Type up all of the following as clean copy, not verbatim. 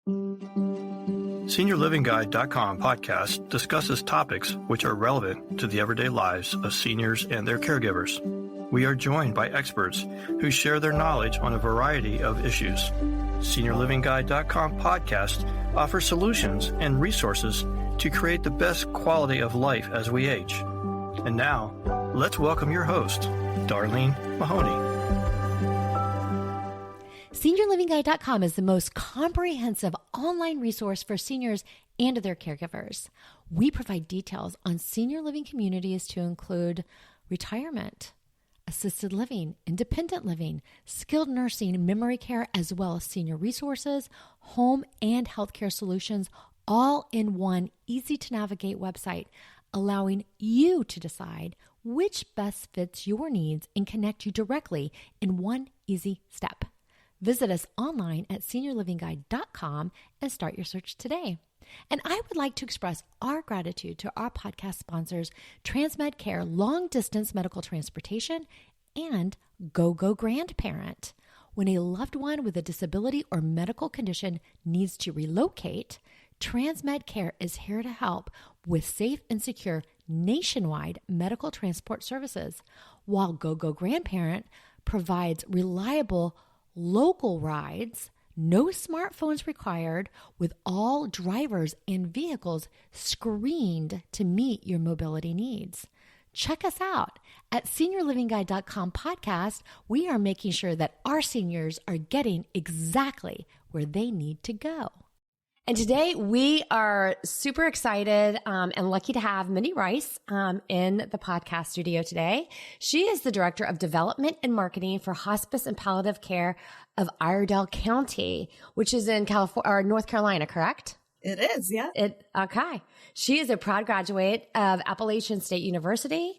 SeniorLivingGuide.com podcast discusses topics which are relevant to the everyday lives of seniors and their caregivers. We are joined by experts who share their knowledge on a variety of issues. SeniorLivingGuide.com podcast offers solutions and resources to create the best quality of life as we age. And now, let's welcome your host, Darlene Mahoney. SeniorLivingGuide.com is the most comprehensive online resource for seniors and their caregivers. We provide details on senior living communities to include retirement, assisted living, independent living, skilled nursing, memory care, as well as senior resources, home and healthcare solutions, all in one easy-to-navigate website, allowing you to decide which best fits your needs and connect you directly in one easy step. Visit us online at SeniorLivingGuide.com and start your search today. And I would like to express our gratitude to our podcast sponsors, Transmed Care Long Distance Medical Transportation and GoGo Grandparent. When a loved one with a disability or medical condition needs to relocate, Transmed Care is here to help with safe and secure nationwide medical transport services, while GoGo Grandparent provides reliable local rides, no smartphones required, with all drivers and vehicles screened to meet your mobility needs. Check us out at SeniorLivingGuide.com podcast. We are making sure that our seniors are getting exactly where they need to go. And today we are super excited and lucky to have Mindy Rice in the podcast studio today. She is the Director of Development and Marketing for Hospice and Palliative Care of Iredell County, which is in California or North Carolina, correct? It is, yeah. Okay. She is a proud graduate of Appalachian State University.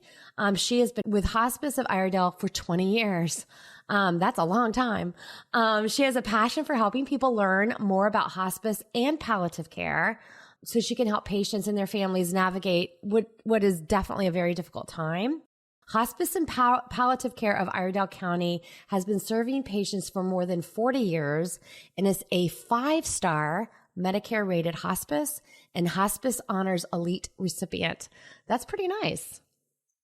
She has been with Hospice of Iredell for 20 years. That's a long time. She has a passion for helping people learn more about hospice and palliative care so she can help patients and their families navigate what is definitely a very difficult time. Hospice and Palliative Care of Iredell County has been serving patients for more than 40 years and is a 5-star Medicare rated hospice and Hospice Honors Elite recipient. That's pretty nice.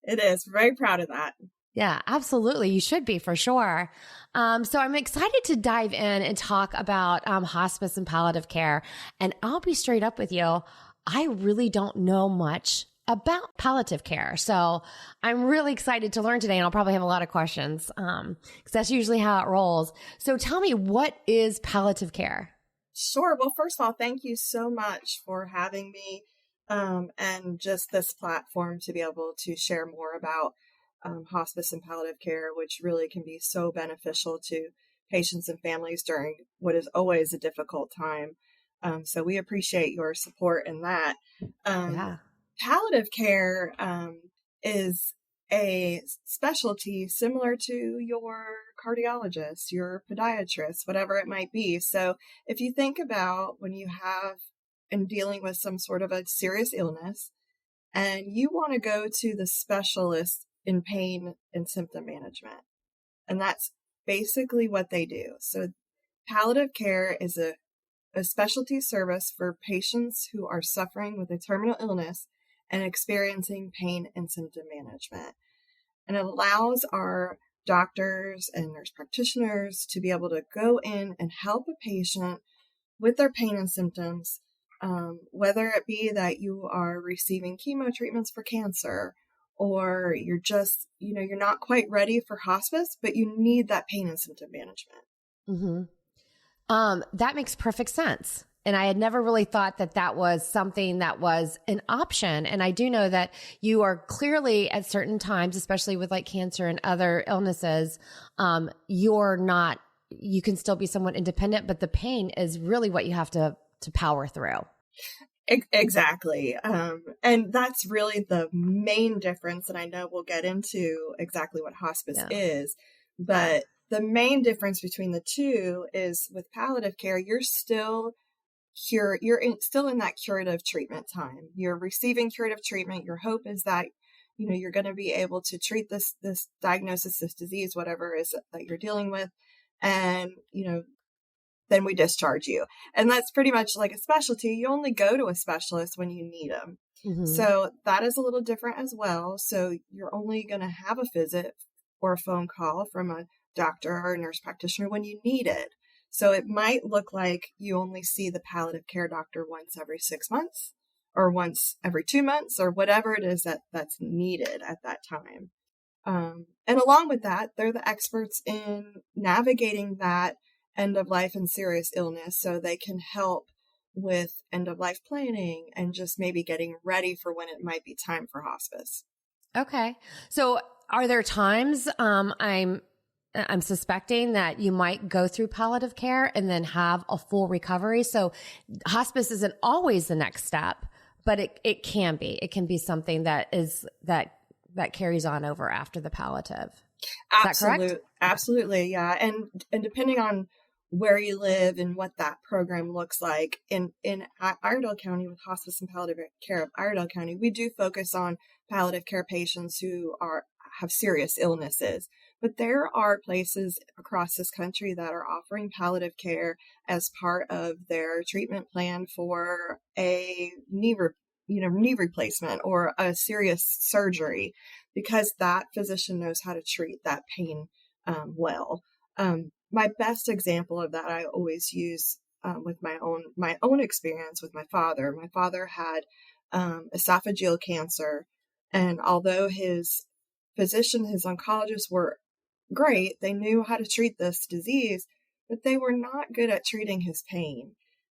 It is. Very proud of that. Yeah, absolutely. You should be, for sure. So I'm excited to dive in and talk about hospice and palliative care. And I'll be straight up with you. I really don't know much about palliative care. So I'm really excited to learn today, and I'll probably have a lot of questions because that's usually how it rolls. So tell me, what is palliative care? Sure. Well, first of all, thank you so much for having me and just this platform to be able to share more about hospice and palliative care, which really can be so beneficial to patients and families during what is always a difficult time. So we appreciate your support in that. Palliative care is a specialty similar to your cardiologist, your podiatrist, whatever it might be. So if you think about when you have and dealing with some sort of a serious illness and you want to go to the specialist in pain and symptom management. And that's basically what they do. So palliative care is a specialty service for patients who are suffering with a terminal illness and experiencing pain and symptom management. And it allows our doctors and nurse practitioners to be able to go in and help a patient with their pain and symptoms, whether it be that you are receiving chemo treatments for cancer, or you're just, you're not quite ready for hospice, but you need that pain and symptom management. Mm-hmm. That makes perfect sense. And I had never really thought that was something that was an option. And I do know that you are clearly at certain times, especially with like cancer and other illnesses, you can still be somewhat independent, but the pain is really what you have to power through. Exactly. And that's really the main difference. And I know we'll get into exactly what hospice is, but the main difference between the two is with palliative care, you're still in that curative treatment time. You're receiving curative treatment. Your hope is that, you're going to be able to treat this diagnosis, this disease, whatever it is that you're dealing with. And, then we discharge you. And that's pretty much like a specialty. You only go to a specialist when you need them. Mm-hmm. So that is a little different as well. So you're only going to have a visit or a phone call from a doctor or a nurse practitioner when you need it. So it might look like you only see the palliative care doctor once every 6 months or once every 2 months or whatever it is that's needed at that time. And along with that, they're the experts in navigating that end of life and serious illness, so they can help with end of life planning and just maybe getting ready for when it might be time for hospice. Okay. So are there times I'm suspecting that you might go through palliative care and then have a full recovery? So hospice isn't always the next step, but it can be. It can be something that carries on over after the palliative. Is that correct? Absolutely. Yeah. And depending on where you live and what that program looks like in Iredell County, with Hospice and Palliative Care of Iredell County, we do focus on palliative care patients who have serious illnesses. But there are places across this country that are offering palliative care as part of their treatment plan for a knee replacement or a serious surgery, because that physician knows how to treat that pain well. My best example of that I always use with my own experience with my father. My father had esophageal cancer, and although his physician, his oncologists were great, they knew how to treat this disease, but they were not good at treating his pain.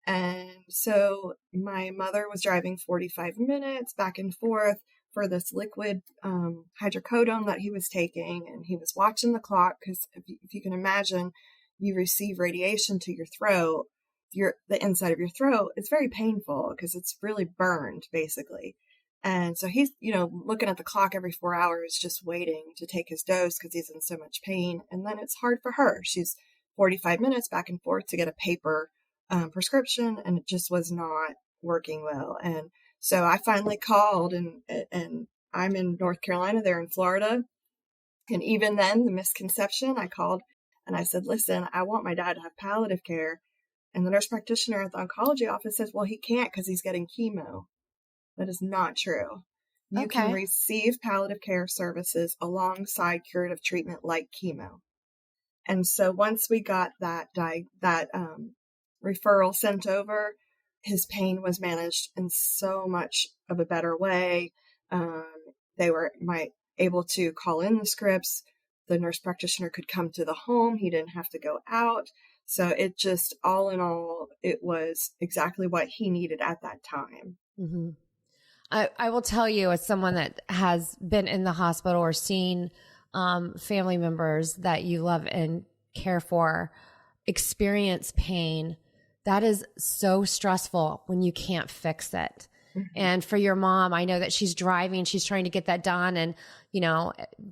And so my mother was driving 45 minutes back and forth for this liquid hydrocodone that he was taking, and he was watching the clock, because if you can imagine, you receive radiation to your throat, the inside of your throat. It's very painful because it's really burned, basically. And so he's, looking at the clock every 4 hours, just waiting to take his dose because he's in so much pain. And then it's hard for her. She's 45 minutes back and forth to get a paper prescription, and it just was not working well. And so I finally called, and I'm in North Carolina, they're in Florida. And even then, the misconception, I called and I said, listen, I want my dad to have palliative care. And the nurse practitioner at the oncology office says, well, he can't because he's getting chemo. That is not true. You can receive palliative care services alongside curative treatment like chemo. And so once we got that referral sent over, his pain was managed in so much of a better way. They were able to call in the scripts. The nurse practitioner could come to the home. He didn't have to go out. So it just, all in all, it was exactly what he needed at that time. Mm-hmm. I will tell you, as someone that has been in the hospital or seen family members that you love and care for experience pain, that is so stressful when you can't fix it. Mm-hmm. And for your mom, I know that she's driving, she's trying to get that done, and,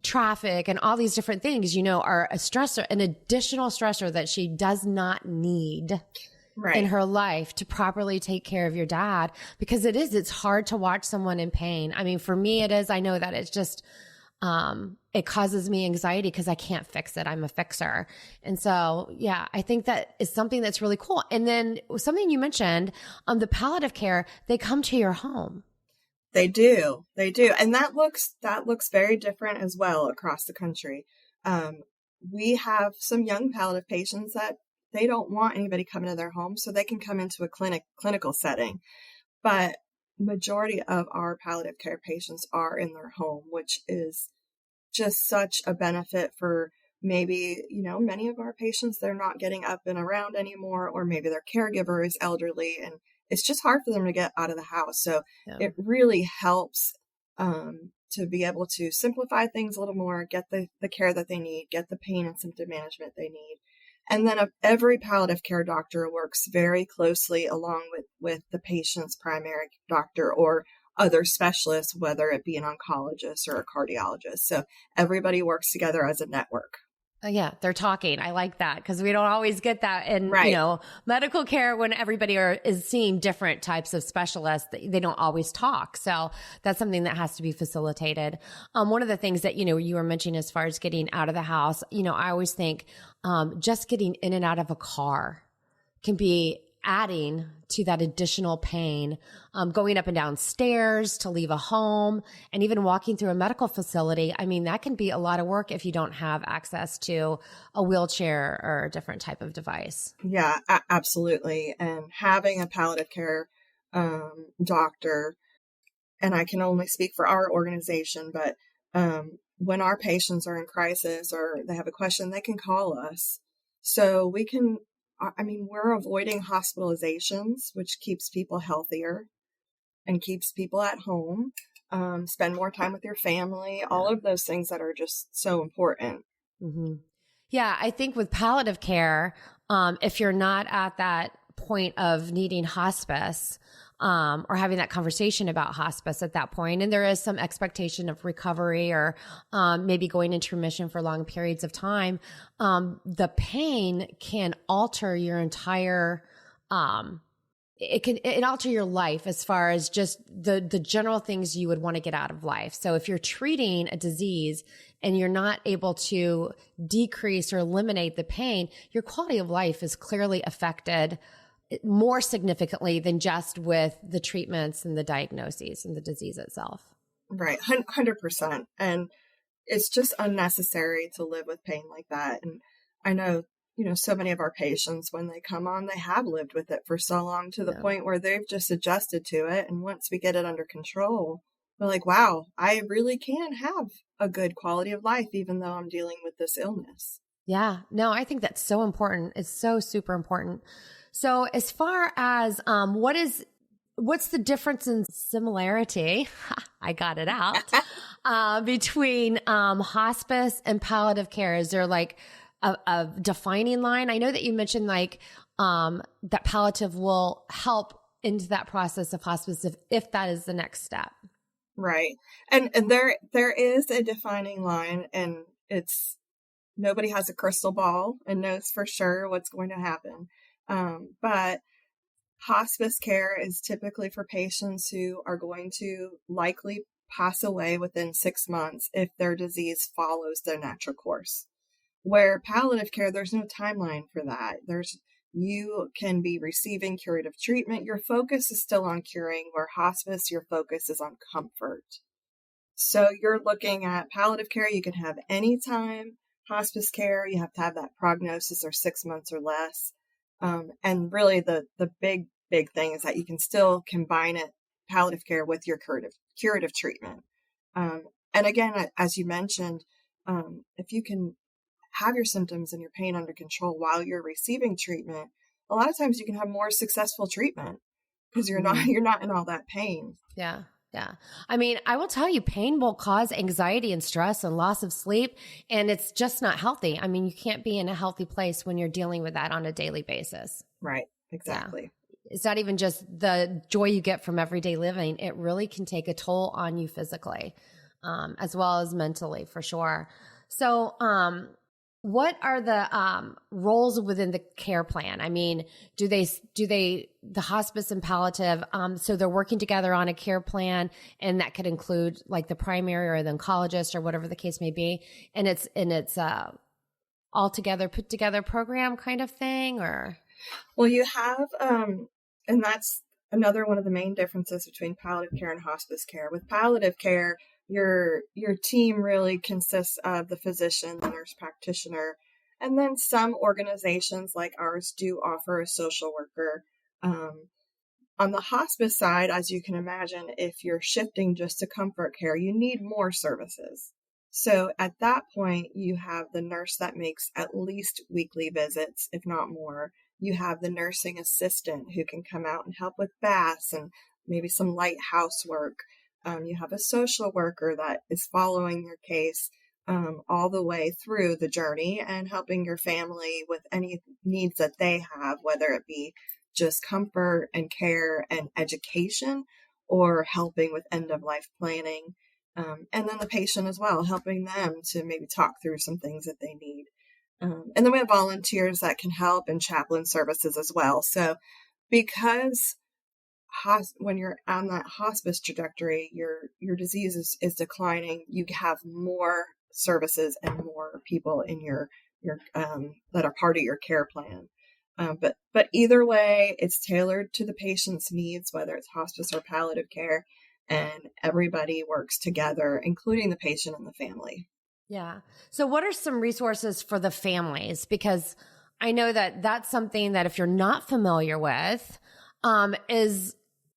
traffic and all these different things, are a stressor, an additional stressor that she does not need in her life to properly take care of your dad, because it's hard to watch someone in pain. I mean, for me, it is. I know that it's just, it causes me anxiety because I can't fix it. I'm a fixer. And so, yeah, I think that is something that's really cool. And then something you mentioned, the palliative care, they come to your home. They do. And that looks very different as well across the country. We have some young palliative patients that they don't want anybody coming to their home, so they can come into a clinical setting. But majority of our palliative care patients are in their home, which is just such a benefit for maybe, many of our patients, they're not getting up and around anymore, or maybe their caregiver is elderly and it's just hard for them to get out of the house. So it really helps to be able to simplify things a little more, get the care that they need, get the pain and symptom management they need. And then every palliative care doctor works very closely along with the patient's primary doctor or other specialists, whether it be an oncologist or a cardiologist. So everybody works together as a network. Yeah, they're talking. I like that, because we don't always get that in medical care when everybody is seeing different types of specialists. They don't always talk. So that's something that has to be facilitated. One of the things that, you were mentioning as far as getting out of the house, I always think just getting in and out of a car can be adding to that additional pain, going up and down stairs to leave a home, and even walking through a medical facility. I mean, that can be a lot of work if you don't have access to a wheelchair or a different type of device. Yeah, absolutely. And having a palliative care doctor, and I can only speak for our organization, but when our patients are in crisis or they have a question, they can call us. So we can, we're avoiding hospitalizations, which keeps people healthier and keeps people at home, spend more time with your family, all of those things that are just so important. Mm-hmm. Yeah, I think with palliative care, if you're not at that point of needing hospice, or having that conversation about hospice at that point, and there is some expectation of recovery or maybe going into remission for long periods of time, the pain can alter your entire it alter your life as far as just the general things you would want to get out of life. So if you're treating a disease and you're not able to decrease or eliminate the pain, your quality of life is clearly affected more significantly than just with the treatments and the diagnoses and the disease itself. Right. 100%. And it's just unnecessary to live with pain like that. And I know, so many of our patients, when they come on, they have lived with it for so long to the point where they've just adjusted to it. And once we get it under control, they're like, wow, I really can have a good quality of life, even though I'm dealing with this illness. Yeah, no, I think that's so important. It's so super important. So as far as what's the difference in similarity? I got it out between hospice and palliative care. Is there like a defining line? I know that you mentioned like that palliative will help into that process of hospice if that is the next step. Right, and there is a defining line, and it's nobody has a crystal ball and knows for sure what's going to happen. But hospice care is typically for patients who are going to likely pass away within 6 months if their disease follows their natural course. Where palliative care, there's no timeline for that. You can be receiving curative treatment. Your focus is still on curing, where hospice, your focus is on comfort. So you're looking at palliative care, you can have any time. Hospice care, you have to have that prognosis or 6 months or less. And really the big thing is that you can still combine palliative care with your curative treatment. And again, as you mentioned, if you can have your symptoms and your pain under control while you're receiving treatment, a lot of times you can have more successful treatment because you're not in all that pain. Yeah. Yeah. I mean, I will tell you, pain will cause anxiety and stress and loss of sleep, and it's just not healthy. I mean, you can't be in a healthy place when you're dealing with that on a daily basis. Right. Exactly. Yeah. It's not even just the joy you get from everyday living. It really can take a toll on you physically, as well as mentally, for sure. So, what are the roles within the care plan? I mean, do they the hospice and palliative, so they're working together on a care plan, and that could include like the primary or the oncologist or whatever the case may be, and it's all together put together program kind of thing? Or well, you have and that's another one of the main differences between palliative care and hospice care. With palliative care, your team really consists of the physician, the nurse practitioner, and then some organizations like ours do offer a social worker. On the hospice side, as you can imagine, if you're shifting just to comfort care, you need more services. So at that point, you have the nurse that makes at least weekly visits, if not more. You have the nursing assistant who can come out and help with baths and maybe some light housework. You have a social worker that is following your case all the way through the journey and helping your family with any needs that they have, whether it be just comfort and care and education or helping with end-of-life planning. And then the patient as well, helping them to maybe talk through some things that they need. And then we have volunteers that can help and chaplain services as well. So because when you're on that hospice trajectory, your disease is declining, you have more services and more people in your that are part of your care plan. But either way, it's tailored to the patient's needs, whether it's hospice or palliative care, and everybody works together, including the patient and the family. Yeah. So what are some resources for the families? Because I know that that's something that if you're not familiar with, is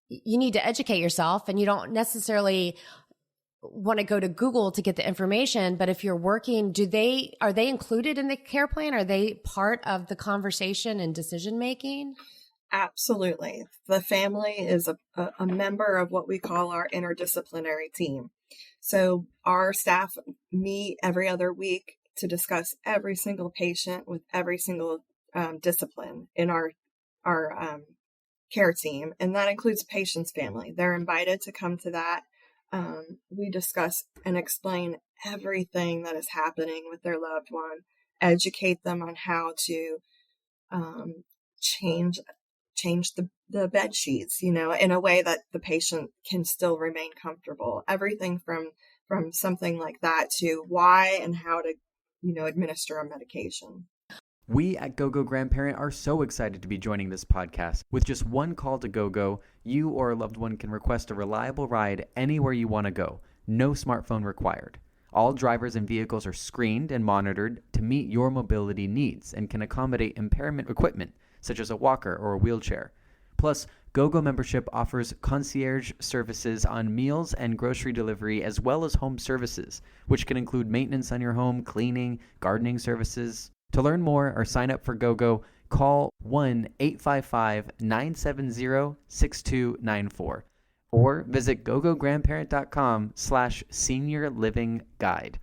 you need to educate yourself, and you don't necessarily want to go to Google to get the information. But if you're working, are they included in the care plan? Are they part of the conversation and decision making? Absolutely. The family is a member of what we call our interdisciplinary team. So our staff meet every other week to discuss every single patient with every single discipline in our care team. And that includes patient's family. They're invited to come to that. We discuss and explain everything that is happening with their loved one, educate them on how to change the bed sheets, in a way that the patient can still remain comfortable. Everything from something like that to why and how to, administer a medication. We at GoGo Grandparent are so excited to be joining this podcast. With just one call to GoGo, you or a loved one can request a reliable ride anywhere you want to go. No smartphone required. All drivers and vehicles are screened and monitored to meet your mobility needs and can accommodate impairment equipment, such as a walker or a wheelchair. Plus, GoGo membership offers concierge services on meals and grocery delivery, as well as home services, which can include maintenance on your home, cleaning, gardening services. To learn more or sign up for GoGo, call 1-855-970-6294 or visit gogograndparent.com/SeniorLivingGuide.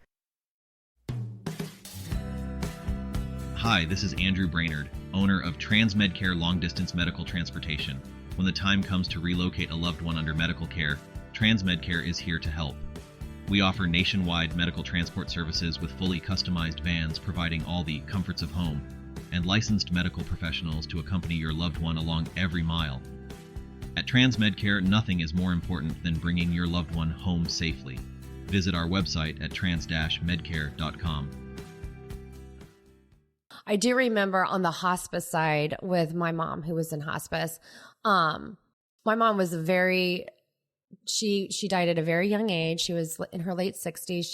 Hi, this is Andrew Brainerd, owner of TransMedCare Long Distance Medical Transportation. When the time comes to relocate a loved one under medical care, TransMedCare is here to help. We offer nationwide medical transport services with fully customized vans providing all the comforts of home, and licensed medical professionals to accompany your loved one along every mile. At TransMedCare, nothing is more important than bringing your loved one home safely. Visit our website at trans-medcare.com. I do remember on the hospice side with my mom who was in hospice, my mom was she died at a very young age. She was in her late 60s.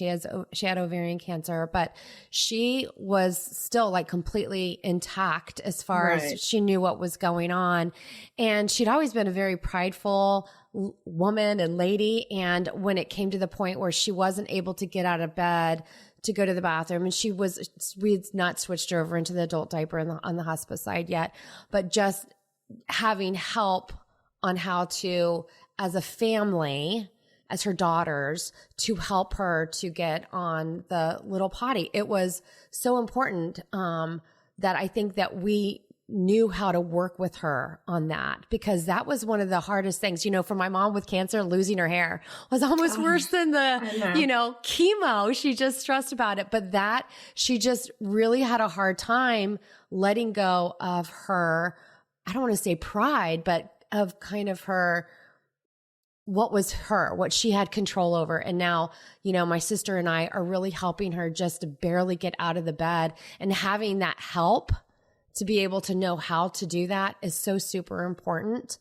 She had ovarian cancer, but she was still like completely intact as far as she knew what was going on. And she'd always been a very prideful woman and lady. And when it came to the point where she wasn't able to get out of bed to go to the bathroom, and we'd not switched her over into the adult diaper on the hospice side yet, but just having help on how to, as a family, as her daughters, to help her to get on the little potty. It was so important that I think that we knew how to work with her on that, because that was one of the hardest things. For my mom with cancer, losing her hair was almost worse than the, chemo. She just stressed about it. But she just really had a hard time letting go of her, I don't want to say pride, but of kind of her, what she had control over. And now, my sister and I are really helping her just to barely get out of the bed, and having that help to be able to know how to do that is so super important,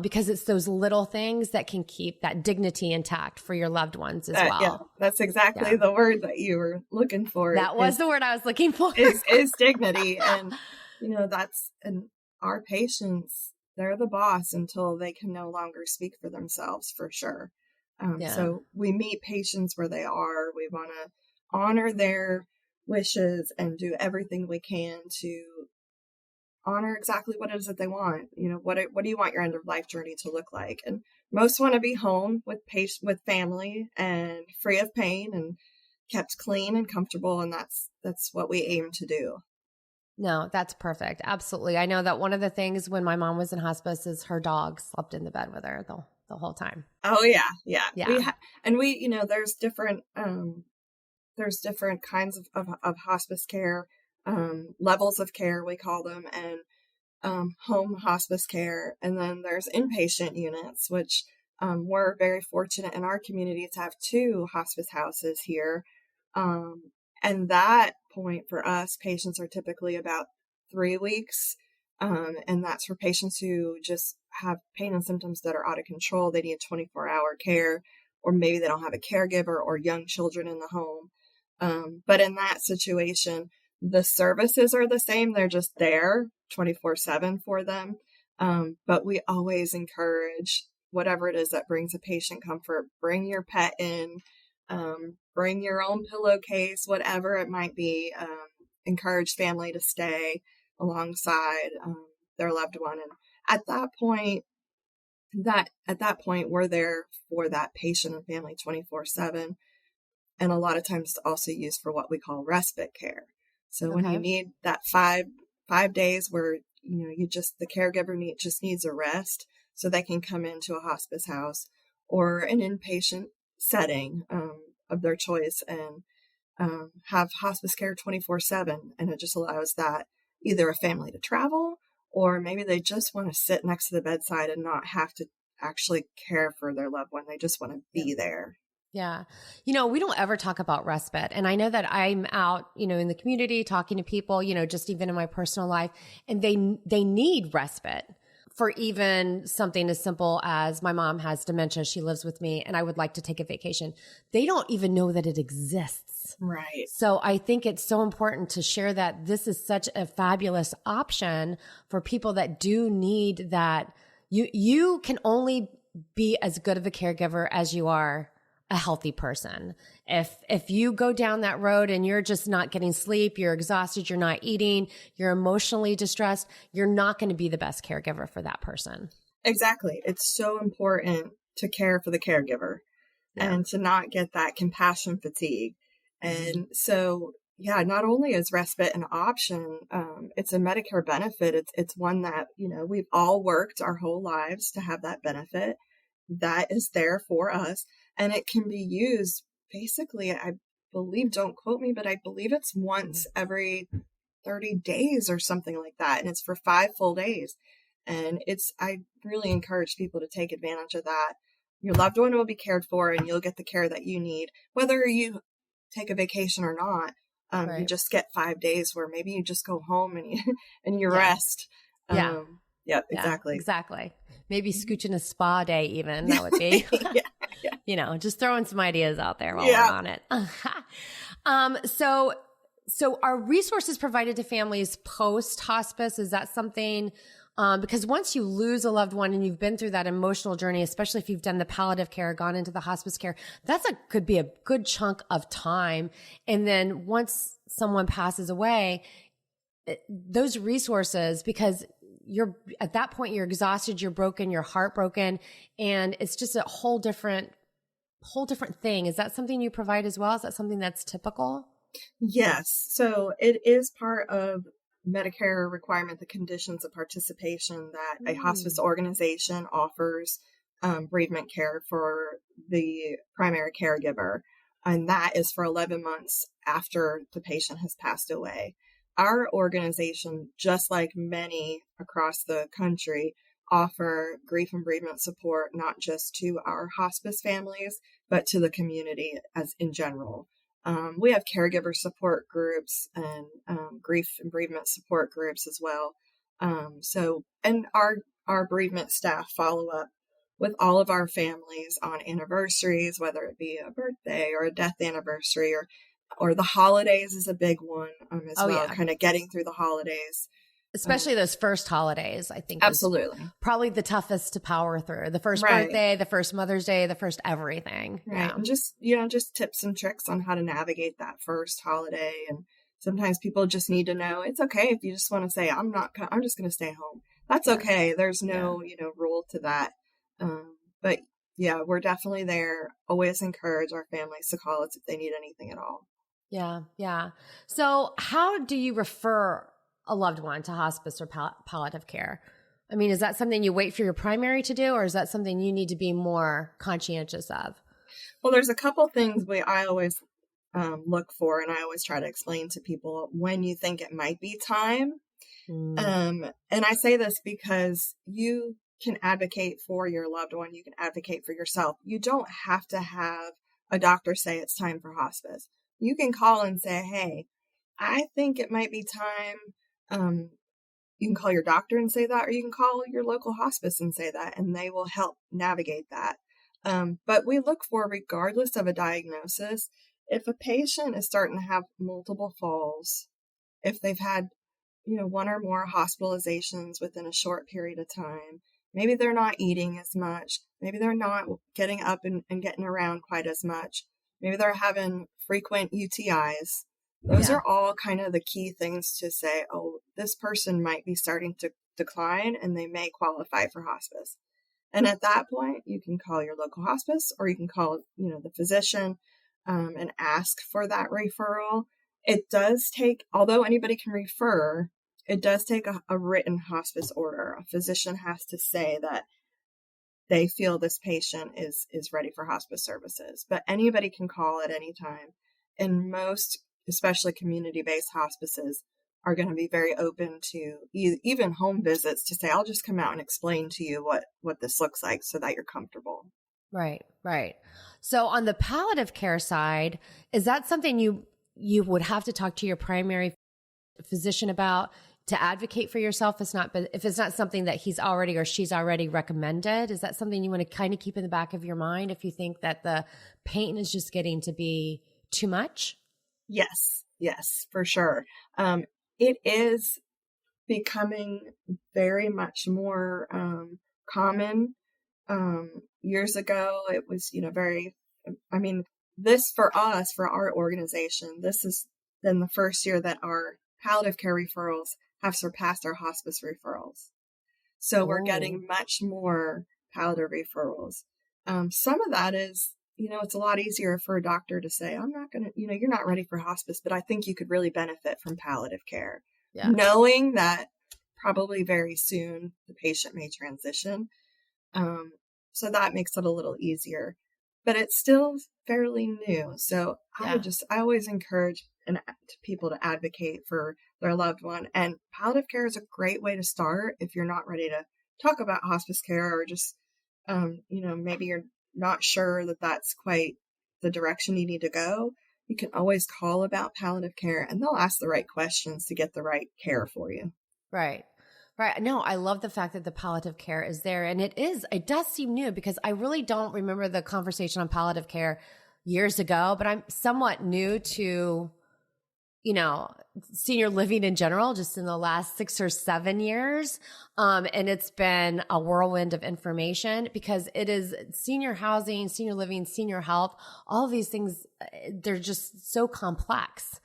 because it's those little things that can keep that dignity intact for your loved ones as well. Yeah, that's exactly the word that you were looking for. That was the word I was looking for. is dignity. And, and our patients, they're the boss until they can no longer speak for themselves, for sure. So we meet patients where they are. We want to honor their wishes and do everything we can to honor exactly what it is that they want. What do you want your end of life journey to look like? And most want to be home with family and free of pain and kept clean and comfortable. And that's what we aim to do. No, that's perfect. Absolutely. I know that one of the things when my mom was in hospice is her dog slept in the bed with her the whole time. Oh yeah. Yeah. There's different kinds of hospice care, levels of care, we call them, and home hospice care. And then there's inpatient units, which we're very fortunate in our community to have 2 hospice houses here. And that point for us, patients are typically about 3 weeks And that's for patients who just have pain and symptoms that are out of control. They need 24-hour care, or maybe they don't have a caregiver or young children in the home. But in that situation, the services are the same. They're just there 24/7 for them. But we always encourage whatever it is that brings a patient comfort. Bring your pet in, bring your own pillowcase, whatever it might be. Encourage family to stay alongside their loved one. And at that point, we're there for that patient and family 24/7. And a lot of times it's also used for what we call respite care. So when you need that five days where, the caregiver just needs a rest, so they can come into a hospice house or an inpatient setting of their choice and have hospice care 24/7. And it just allows that either a family to travel, or maybe they just want to sit next to the bedside and not have to actually care for their loved one. They just want to be there. Yeah. We don't ever talk about respite. And I know that I'm out, in the community talking to people, just even in my personal life, and they need respite for even something as simple as my mom has dementia. She lives with me and I would like to take a vacation. They don't even know that it exists. Right. So I think it's so important to share that this is such a fabulous option for people that do need that. You can only be as good of a caregiver as you are a healthy person. If you go down that road and you're just not getting sleep, you're exhausted, you're not eating, you're emotionally distressed, you're not going to be the best caregiver for that person. Exactly. It's so important to care for the caregiver and to not get that compassion fatigue. And so, not only is respite an option, it's a Medicare benefit. It's one that, we've all worked our whole lives to have that benefit that is there for us. And it can be used basically, I believe, don't quote me, but I believe it's once every 30 days or something like that. And it's for 5 full days. And I really encourage people to take advantage of that. Your loved one will be cared for and you'll get the care that you need, whether you take a vacation or not. You just get 5 days where maybe you just go home and you rest. Yeah, exactly. Exactly. Maybe scooching a spa day even, that would be, just throwing some ideas out there while we're on it. So are resources provided to families post-hospice? Is that something, because once you lose a loved one and you've been through that emotional journey, especially if you've done the palliative care, gone into the hospice care, could be a good chunk of time. And then once someone passes away, those resources, because at that point, you're exhausted, you're broken, you're heartbroken, and it's just a whole different thing. Is that something you provide as well? Is that something that's typical? Yes. So it is part of Medicare requirement, the conditions of participation, that a hospice organization offers bereavement care for the primary caregiver. And that is for 11 months after the patient has passed away. Our organization, just like many across the country, offer grief and bereavement support, not just to our hospice families, but to the community as in general. We have caregiver support groups and grief and bereavement support groups as well. And our bereavement staff follow up with all of our families on anniversaries, whether it be a birthday or a death anniversary, or the holidays is a big one as well, yeah. Kind of getting through the holidays. Especially those first holidays, I think. Absolutely. Probably the toughest to power through. The first birthday, the first Mother's Day, the first everything. Right. Yeah. And just tips and tricks on how to navigate that first holiday. And sometimes people just need to know it's okay if you just want to say, I'm just going to stay home. That's okay. There's no, rule to that. But yeah, we're definitely there. Always encourage our families to call us if they need anything at all. Yeah. Yeah. So how do you refer a loved one to hospice or palliative care? I mean, is that something you wait for your primary to do, or is that something you need to be more conscientious of? Well, there's a couple things I always look for, and I always try to explain to people when you think it might be time. And I say this because you can advocate for your loved one. You can advocate for yourself. You don't have to have a doctor say it's time for hospice. You can call and say, hey, I think it might be time. You can call your doctor and say that, or you can call your local hospice and say that, and they will help navigate that. But we look for, regardless of a diagnosis, if a patient is starting to have multiple falls, if they've had, one or more hospitalizations within a short period of time, maybe they're not eating as much, maybe they're not getting up and getting around quite as much, maybe they're having frequent UTIs. Those are all kind of the key things to say, oh, this person might be starting to decline and they may qualify for hospice. And at that point, you can call your local hospice, or you can call, the physician and ask for that referral. It does take, although anybody can refer, it does take a written hospice order. A physician has to say that they feel this patient is ready for hospice services, but anybody can call at any time. And most, especially community-based hospices, are going to be very open to even home visits to say, I'll just come out and explain to you what this looks like so that you're comfortable. Right, right. So on the palliative care side, is that something you would have to talk to your primary physician about to advocate for yourself? If it's not something that he's already or she's already recommended, is that something you want to kind of keep in the back of your mind if you think that the pain is just getting to be too much? Yes, for sure. It is becoming very much more common. Years ago, it was, this for us, for our organization, this has been the first year that our palliative care referrals have surpassed our hospice referrals. So we're getting much more palliative referrals. Some of that is, it's a lot easier for a doctor to say, I'm not going to, you're not ready for hospice, but I think you could really benefit from palliative care. Yeah. Knowing that probably very soon the patient may transition. So that makes it a little easier, but it's still fairly new. So I always encourage people to advocate for their loved one, and palliative care is a great way to start if you're not ready to talk about hospice care, or just, maybe you're not sure that that's quite the direction you need to go. You can always call about palliative care and they'll ask the right questions to get the right care for you. Right. Right. No, I love the fact that the palliative care is there, and it does seem new, because I really don't remember the conversation on palliative care years ago, but I'm somewhat new to, senior living in general, just in the last 6 or 7 years. And it's been a whirlwind of information, because it is senior housing, senior living, senior health, all of these things, they're just so complex.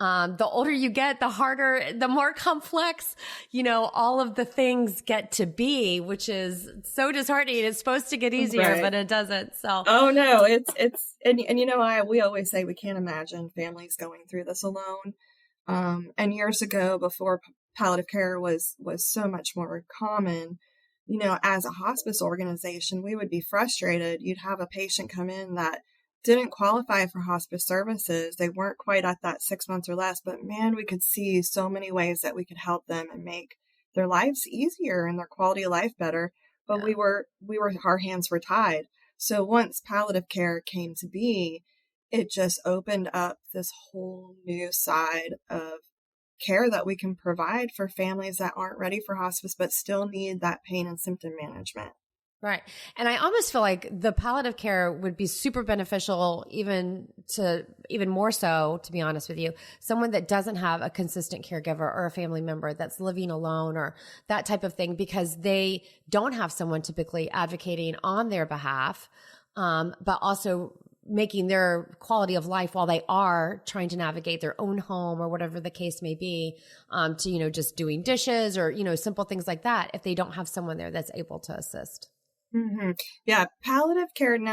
The older you get, the more complex, all of the things get to be, which is so disheartening. It's supposed to get easier, right, but it doesn't. So, oh no, we always say we can't imagine families going through this alone. And years ago, before palliative care was so much more common, as a hospice organization, we would be frustrated. You'd have a patient come in that didn't qualify for hospice services. They weren't quite at that 6 months or less, but man, we could see so many ways that we could help them and make their lives easier and their quality of life better. But our hands were tied. So once palliative care came to be, it just opened up this whole new side of care that we can provide for families that aren't ready for hospice, but still need that pain and symptom management. Right. And I almost feel like the palliative care would be super beneficial, even more so, to be honest with you, someone that doesn't have a consistent caregiver or a family member that's living alone or that type of thing, because they don't have someone typically advocating on their behalf, but also making their quality of life while they are trying to navigate their own home or whatever the case may be, to, just doing dishes or, simple things like that, if they don't have someone there that's able to assist. Mm-hmm. Yeah. Palliative care does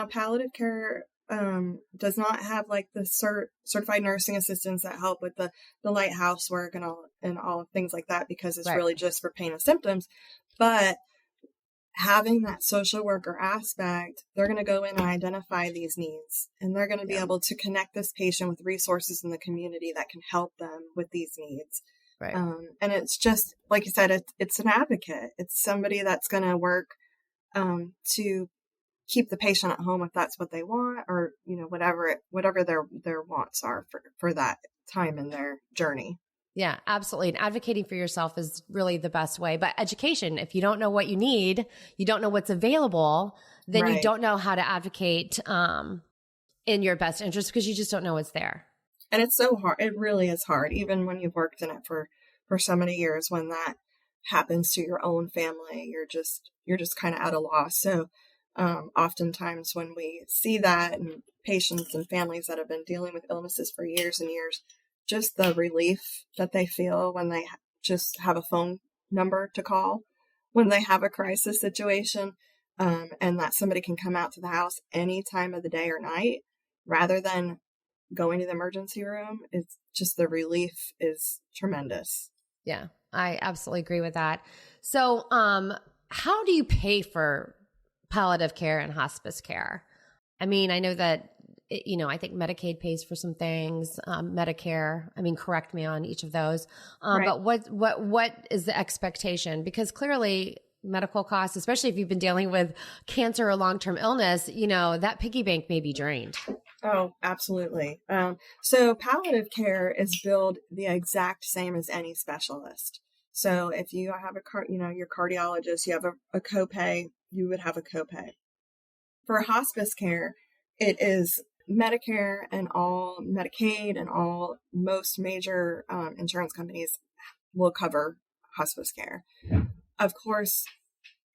not have like the certified nursing assistants that help with the light housework and all things like that, because it's really just for pain and symptoms. But having that social worker aspect, they're going to go in and identify these needs, and they're going to be able to connect this patient with resources in the community that can help them with these needs. Right. And it's just, like you said, it's an advocate. It's somebody that's going to work to keep the patient at home if that's what they want, or, whatever their wants are for that time in their journey. Yeah, absolutely. And advocating for yourself is really the best way. But education, if you don't know what you need, you don't know what's available, then you Right. don't know how to advocate in your best interest because you just don't know what's there. And it's so hard. It really is hard, even when you've worked in it for so many years. When that happens to your own family, you're just kind of at a loss. So oftentimes when we see that, and patients and families that have been dealing with illnesses for years and years, just the relief that they feel when they just have a phone number to call when they have a crisis situation, and that somebody can come out to the house any time of the day or night rather than going to the emergency room. It's just, the relief is tremendous. Yeah, I absolutely agree with that. So how do you pay for palliative care and hospice care? I mean, I know that I think Medicaid pays for some things, Medicare. I mean, correct me on each of those. Right. But what is the expectation? Because clearly medical costs, especially if you've been dealing with cancer or long-term illness, that piggy bank may be drained. Oh, absolutely. So palliative care is billed the exact same as any specialist. So if you have your cardiologist, you have a copay, you would have a copay. For hospice care, it is Medicare and all Medicaid and most major insurance companies will cover hospice care. Of course,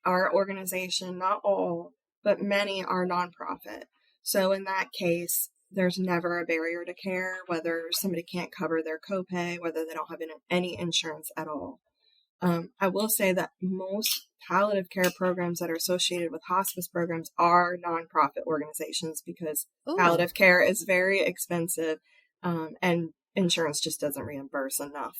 our organization, not all, but many are nonprofit. So in that case, there's never a barrier to care, whether somebody can't cover their copay, whether they don't have any insurance at all. I will say that most palliative care programs that are associated with hospice programs are nonprofit organizations because palliative care is very expensive, and insurance just doesn't reimburse enough.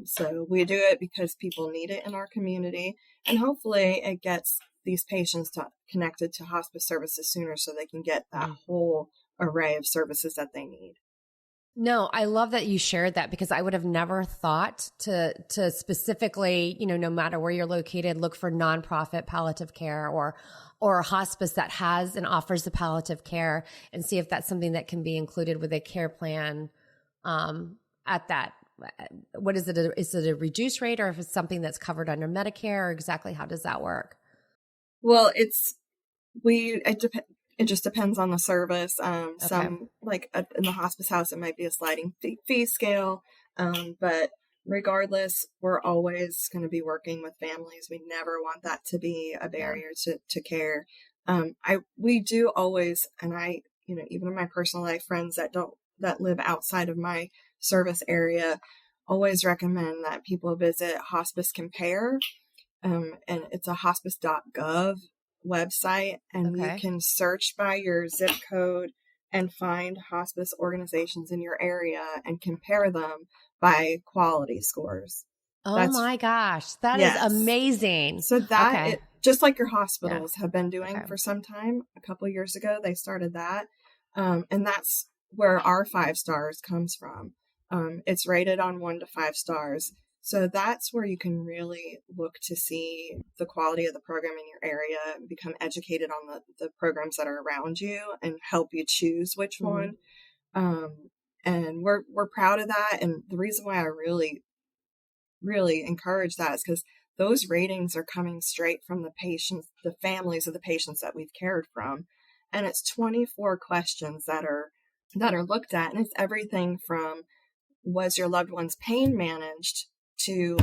So we do it because people need it in our community, and hopefully it gets these patients connected to hospice services sooner so they can get that whole array of services that they need. No, I love that you shared that because I would have never thought to specifically, no matter where you're located, look for nonprofit palliative care or a hospice that has and offers the palliative care and see if that's something that can be included with a care plan at that. What is it? Is it a reduced rate or if it's something that's covered under Medicare or exactly how does that work? Well, it just depends on the service. Some, like in the hospice house, it might be a sliding fee scale. But regardless, we're always going to be working with families. We never want that to be a barrier to care. We do always, and even in my personal life, friends that live outside of my service area, always recommend that people visit Hospice Compare. And it's a hospice.gov website, and you can search by your zip code and find hospice organizations in your area and compare them by quality scores. My gosh, that is amazing. So that just like your hospitals have been doing for some time, a couple of years ago, they started that. And that's where our 5 stars comes from. It's rated on 1 to 5 stars. So that's where you can really look to see the quality of the program in your area, become educated on the programs that are around you and help you choose which one. And we're proud of that. And the reason why I really, really encourage that is because those ratings are coming straight from the patients, the families of the patients that we've cared from. And it's 24 questions that are looked at. And it's everything from, was your loved one's pain managed, to,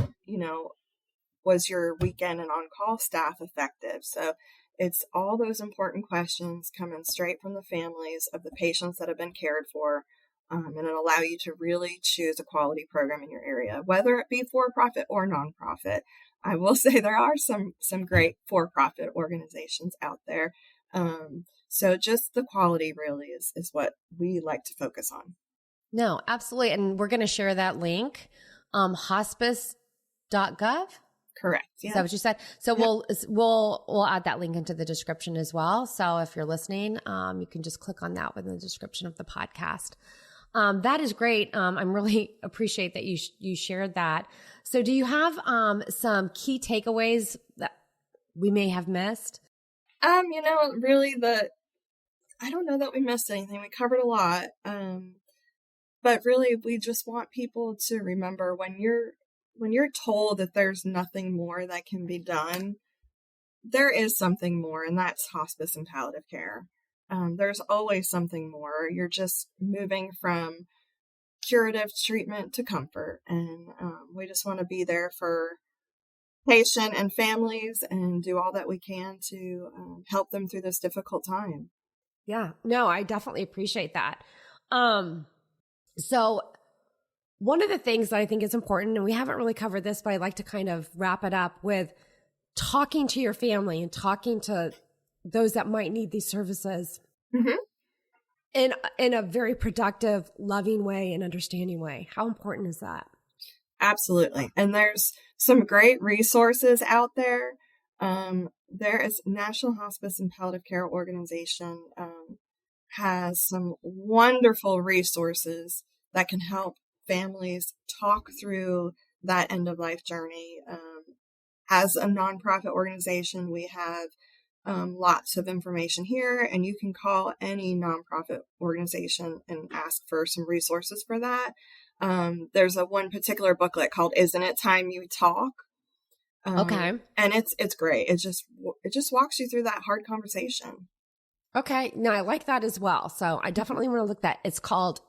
was your weekend and on-call staff effective? So it's all those important questions coming straight from the families of the patients that have been cared for, and it'll allow you to really choose a quality program in your area, whether it be for-profit or nonprofit. I will say there are some great for-profit organizations out there. So just the quality really is what we like to focus on. No, absolutely. And we're going to share that link. Hospice.gov. Correct. Yeah. Is that what you said? So we'll add that link into the description as well. So if you're listening, you can just click on that within the description of the podcast. That is great. I'm really appreciate that you shared that. So do you have some key takeaways that we may have missed? Really I don't know that we missed anything. We covered a lot. But really, we just want people to remember when you're told that there's nothing more that can be done, there is something more, and that's hospice and palliative care. There's always something more. You're just moving from curative treatment to comfort, and we just want to be there for patient and families and do all that we can to help them through this difficult time. Yeah, no, I definitely appreciate that. So one of the things that I think is important, and we haven't really covered this, but I'd like to kind of wrap it up with talking to your family and talking to those that might need these services in a very productive, loving way and understanding way. How important is that? Absolutely. And there's some great resources out there. There is National Hospice and Palliative Care Organization has some wonderful resources that can help families talk through that end of life journey. As a nonprofit organization, we have lots of information here, and you can call any nonprofit organization and ask for some resources for that. There's one particular booklet called "Isn't It Time You Talk?" Okay, and it's great. It just walks you through that hard conversation. Okay, no, I like that as well. So I definitely want to look that. It's called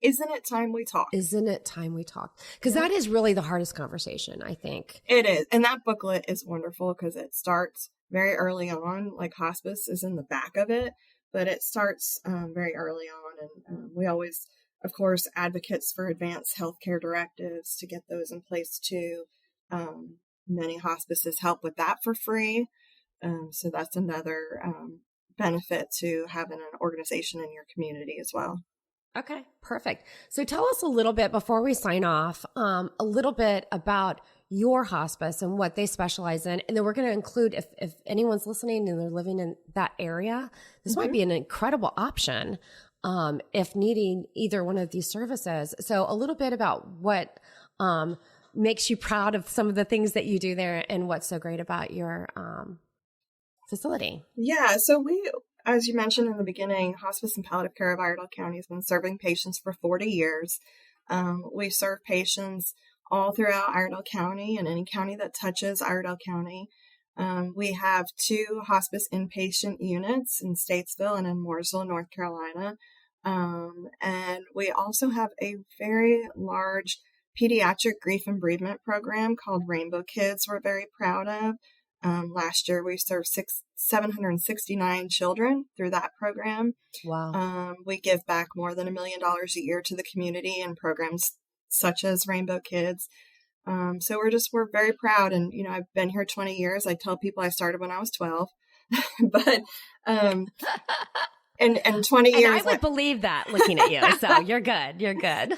"Isn't It Time We Talk?" Isn't it time we talk? Because that is really the hardest conversation, I think. It is, and that booklet is wonderful because it starts very early on. Like hospice is in the back of it, but it starts very early on, and we always, of course, advocates for advanced healthcare directives to get those in place too. Many hospices help with that for free, so that's another benefit to having an organization in your community as well. Okay, perfect. So tell us a little bit before we sign off, a little bit about your hospice and what they specialize in. And then we're going to include, if anyone's listening and they're living in that area, this might be an incredible option if needing either one of these services. So a little bit about what makes you proud of some of the things that you do there and what's so great about your facility. Yeah, so we, as you mentioned in the beginning, Hospice and Palliative Care of Iredell County has been serving patients for 40 years. We serve patients all throughout Iredell County and any county that touches Iredell County. We have 2 hospice inpatient units in Statesville and in Mooresville, North Carolina. And we also have a very large pediatric grief and bereavement program called Rainbow Kids we're very proud of. Last year, we served 769 children through that program. Wow. We give back more than $1 million a year to the community in programs such as Rainbow Kids. So we're very proud. And, I've been here 20 years. I tell people I started when I was 12, but, and 20 years. And I would believe that looking at you. So you're good. You're good.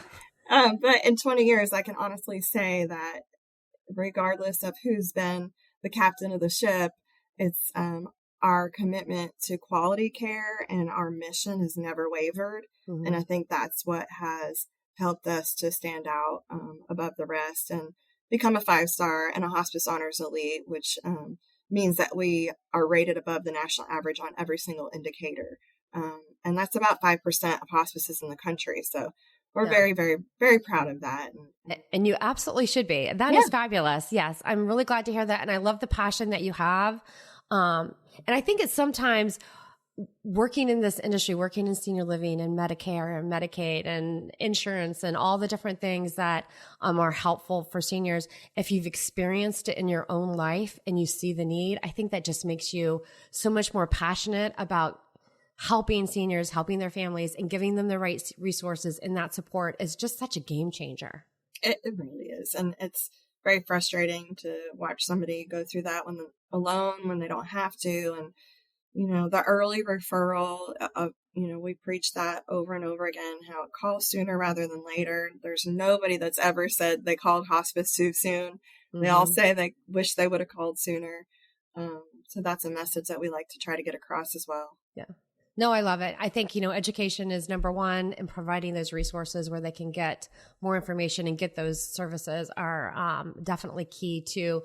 But in 20 years, I can honestly say that regardless of who's been the captain of the ship, it's our commitment to quality care and our mission has never wavered. Mm-hmm. And I think that's what has helped us to stand out above the rest and become a 5-star and a Hospice Honors Elite, which means that we are rated above the national average on every single indicator. And that's about 5% of hospices in the country. So we're very, very, very proud of that. And you absolutely should be. That is fabulous. Yes. I'm really glad to hear that. And I love the passion that you have. And I think it's sometimes working in this industry, working in senior living and Medicare and Medicaid and insurance and all the different things that are helpful for seniors. If you've experienced it in your own life and you see the need, I think that just makes you so much more passionate about helping seniors, helping their families, and giving them the right resources, and that support is just such a game changer. It really is. And it's very frustrating to watch somebody go through that alone when they don't have to. And, the early referral of, we preach that over and over again, how it calls sooner rather than later. There's nobody that's ever said they called hospice too soon. Mm-hmm. They all say they wish they would have called sooner. So that's a message that we like to try to get across as well. Yeah. No, I love it. I think, education is number one, and providing those resources where they can get more information and get those services are definitely key to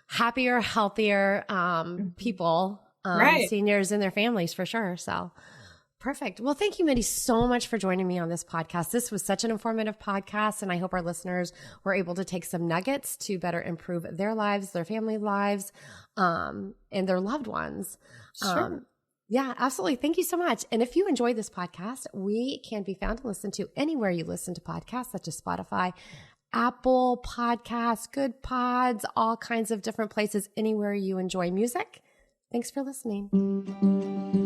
happier, healthier people, right. Seniors and their families for sure. So Perfect. Well, thank you, Mindy, so much for joining me on this podcast. This was such an informative podcast, and I hope our listeners were able to take some nuggets to better improve their lives, their family lives, and their loved ones. Sure. Yeah, absolutely. Thank you so much. And if you enjoyed this podcast, we can be found and listened to anywhere you listen to podcasts, such as Spotify, Apple Podcasts, Good Pods, all kinds of different places, anywhere you enjoy music. Thanks for listening.